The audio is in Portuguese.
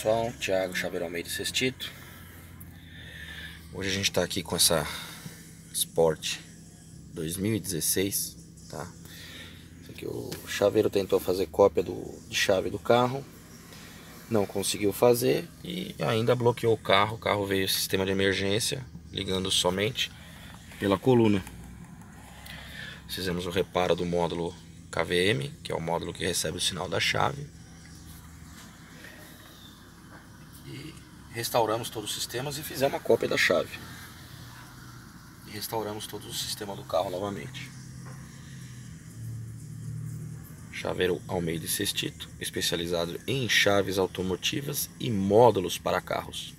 pessoal, Thiago Chaveiro Almeida Sextito. Hoje a gente está aqui com essa Sport 2016, tá? Isso aqui, o chaveiro tentou fazer cópia de chave do carro, não conseguiu fazer e ainda bloqueou o carro veio sistema de emergência, ligando somente pela coluna. Fizemos o reparo do módulo KVM, que é o módulo que recebe o sinal da chave. E restauramos todos os sistemas e fizemos a cópia da chave. E restauramos todo o sistema do carro novamente. Chaveiro Almeida Sextito, especializado em chaves automotivas e módulos para carros.